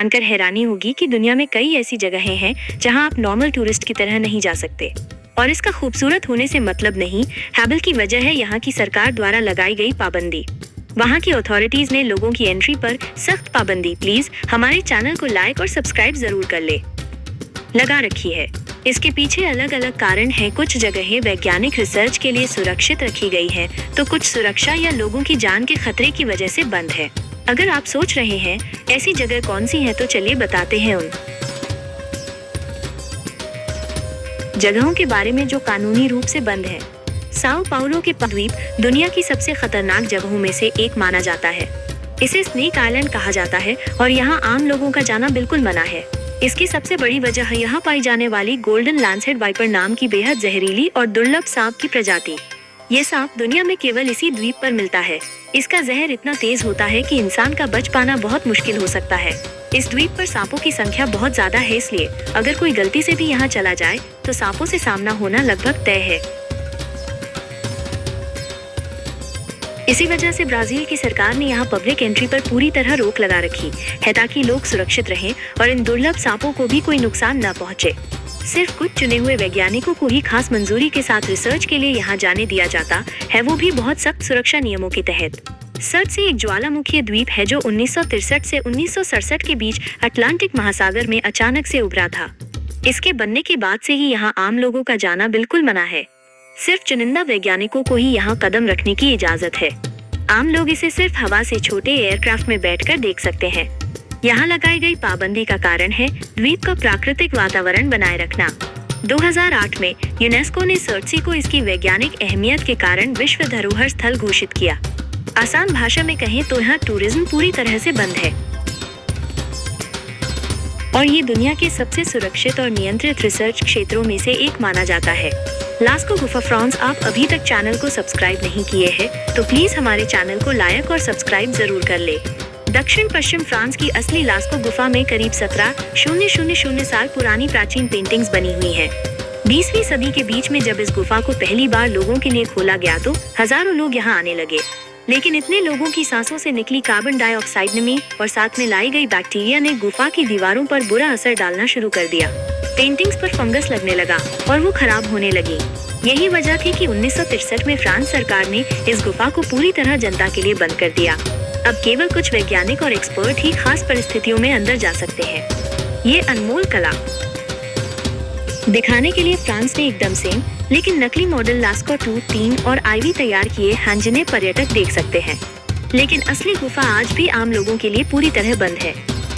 जानकर हैरानी होगी कि दुनिया में कई ऐसी जगहें हैं जहां आप नॉर्मल टूरिस्ट की तरह नहीं जा सकते। और इसका खूबसूरत होने से मतलब नहीं, हैबल की वजह है यहाँ की सरकार द्वारा लगाई गई पाबंदी। वहाँ की अथॉरिटीज ने लोगों की एंट्री पर सख्त पाबंदी प्लीज हमारे चैनल को लाइक और सब्सक्राइब जरूर कर ले लगा रखी है। इसके पीछे अलग अलग कारण हैं। कुछ जगहें वैज्ञानिक रिसर्च के लिए सुरक्षित रखी गई हैं, तो कुछ सुरक्षा या लोगों की जान के खतरे की वजह से बंद है। अगर आप सोच रहे हैं ऐसी जगह कौन सी है, तो चलिए बताते हैं उन जगहों के बारे में जो कानूनी रूप से बंद है। साओ पाउलो के द्वीप दुनिया की सबसे खतरनाक जगहों में से एक माना जाता है। इसे स्नेक आइलैंड कहा जाता है और यहाँ आम लोगों का जाना बिल्कुल मना है। इसकी सबसे बड़ी वजह है यहाँ पाई जाने वाली गोल्डन लैंसहेड वाइपर नाम की बेहद जहरीली और दुर्लभ सांप की प्रजाति। ये सांप दुनिया में केवल इसी द्वीप पर मिलता है। इसका जहर इतना तेज होता है कि इंसान का बच पाना बहुत मुश्किल हो सकता है। इस द्वीप पर सांपों की संख्या बहुत ज्यादा है, इसलिए अगर कोई गलती से भी यहाँ चला जाए तो सांपों से सामना होना लगभग तय है। इसी वजह से ब्राजील की सरकार ने यहाँ पब्लिक एंट्री पर पूरी तरह रोक लगा रखी है, ताकि लोग सुरक्षित रहें और इन दुर्लभ सांपों को भी कोई नुकसान न पहुँचे। सिर्फ कुछ चुने हुए वैज्ञानिकों को ही खास मंजूरी के साथ रिसर्च के लिए यहाँ जाने दिया जाता है, वो भी बहुत सख्त सुरक्षा नियमों के तहत। सर्च से एक ज्वालामुखी द्वीप है जो 1963 से 1967 के बीच अटलांटिक महासागर में अचानक से उभरा था। इसके बनने के बाद से ही यहाँ आम लोगों का जाना बिल्कुल मना है। सिर्फ चुनिंदा वैज्ञानिकों को ही यहाँ कदम रखने की इजाजत है। आम लोग इसे सिर्फ हवा से छोटे एयरक्राफ्ट में बैठकर देख सकते हैं। यहाँ लगाई गई पाबंदी का कारण है द्वीप का प्राकृतिक वातावरण बनाए रखना। 2008 में यूनेस्को ने सर्ची को इसकी वैज्ञानिक अहमियत के कारण विश्व धरोहर स्थल घोषित किया। आसान भाषा में कहें तो यहाँ टूरिज्म पूरी तरह से बंद है और ये दुनिया के सबसे सुरक्षित और नियंत्रित रिसर्च क्षेत्रों में से एक माना जाता है। लास्को गुफा फ्रांस, आप अभी तक चैनल को सब्सक्राइब नहीं किए हैं तो प्लीज हमारे चैनल को लाइक और सब्सक्राइब जरूर कर ले। दक्षिण पश्चिम फ्रांस की असली लास्को गुफा में करीब 17,000 साल पुरानी प्राचीन पेंटिंग्स बनी हुई हैं। 20वीं सदी के बीच में जब इस गुफा को पहली बार लोगों के लिए खोला गया तो हजारों लोग यहाँ आने लगे, लेकिन इतने लोगों की सांसों से निकली कार्बन डाइऑक्साइड नमी और साथ में लाई गई बैक्टीरिया ने गुफा की दीवारों पर बुरा असर डालना शुरू कर दिया। पेंटिंग्स पर फंगस लगने लगा और वो खराब होने लगी। यही वजह थी कि 1963 में फ्रांस सरकार ने इस गुफा को पूरी तरह जनता के लिए बंद कर दिया। अब केवल कुछ वैज्ञानिक और एक्सपर्ट ही खास परिस्थितियों में अंदर जा सकते हैं। ये अनमोल कला दिखाने के लिए फ्रांस ने एकदम सेम लेकिन नकली मॉडल लास्को 2, 3 और आईवी तैयार किए हैं जिन्हें पर्यटक देख सकते हैं, लेकिन असली गुफा आज भी आम लोगों के लिए पूरी तरह बंद है।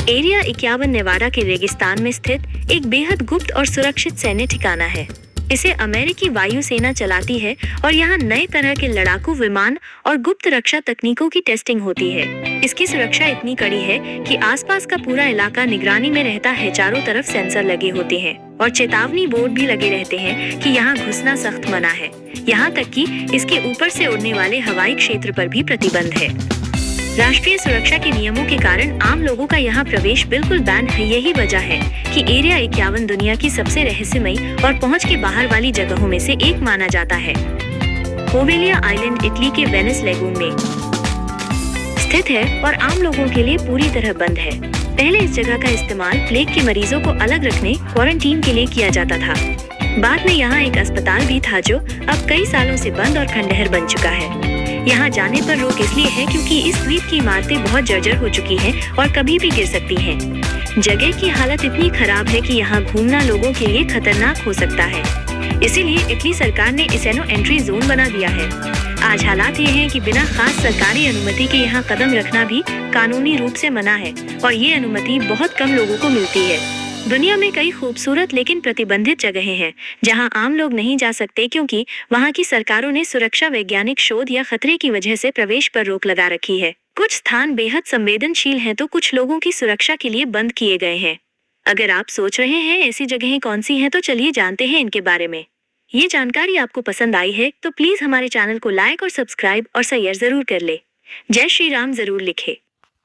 एरिया 51 नेवाडा के रेगिस्तान में स्थित एक बेहद गुप्त और सुरक्षित सैन्य ठिकाना है। इसे अमेरिकी वायुसेना चलाती है और यहाँ नए तरह के लड़ाकू विमान और गुप्त रक्षा तकनीकों की टेस्टिंग होती है। इसकी सुरक्षा इतनी कड़ी है कि आसपास का पूरा इलाका निगरानी में रहता है। चारों तरफ सेंसर लगे होते हैं और चेतावनी बोर्ड भी लगे रहते हैं कि यहाँ घुसना सख्त मना है। यहाँ तक कि इसके ऊपर से उड़ने वाले हवाई क्षेत्र पर भी प्रतिबंध है। राष्ट्रीय सुरक्षा के नियमों के कारण आम लोगों का यहाँ प्रवेश बिल्कुल बैन है। यही वजह है कि एरिया 51 दुनिया की सबसे रहस्यमयी और पहुँच के बाहर वाली जगहों में से एक माना जाता है। पोवेलिया आइलैंड इटली के वेनिस लेगून में स्थित है और आम लोगों के लिए पूरी तरह बंद है। पहले इस जगह का इस्तेमाल प्लेग के मरीजों को अलग रखने, क्वारंटीन के लिए किया जाता था। बाद में यहाँ एक अस्पताल भी था जो अब कई सालों से बंद और खंडहर बन चुका है। यहाँ जाने पर रोक इसलिए है क्योंकि इस द्वीप की इमारतें बहुत जर्जर हो चुकी हैं और कभी भी गिर सकती हैं। जगह की हालत इतनी खराब है कि यहाँ घूमना लोगों के लिए खतरनाक हो सकता है। इसीलिए इटली सरकार ने इसे नो एंट्री जोन बना दिया है। आज हालात ये हैं कि बिना खास सरकारी अनुमति के यहाँ कदम रखना भी कानूनी रूप से मना है और ये अनुमति बहुत कम लोगों को मिलती है। दुनिया में कई खूबसूरत लेकिन प्रतिबंधित जगहें हैं जहां आम लोग नहीं जा सकते क्योंकि वहां की सरकारों ने सुरक्षा, वैज्ञानिक शोध या खतरे की वजह से प्रवेश पर रोक लगा रखी है। कुछ स्थान बेहद संवेदनशील हैं तो कुछ लोगों की सुरक्षा के लिए बंद किए गए हैं। अगर आप सोच रहे हैं ऐसी जगहें कौन सी हैं तो चलिए जानते हैं इनके बारे में। ये जानकारी आपको पसंद आई है तो प्लीज हमारे चैनल को लाइक और सब्सक्राइब और शेयर जरूर कर ले। जय श्री राम जरूर लिखे।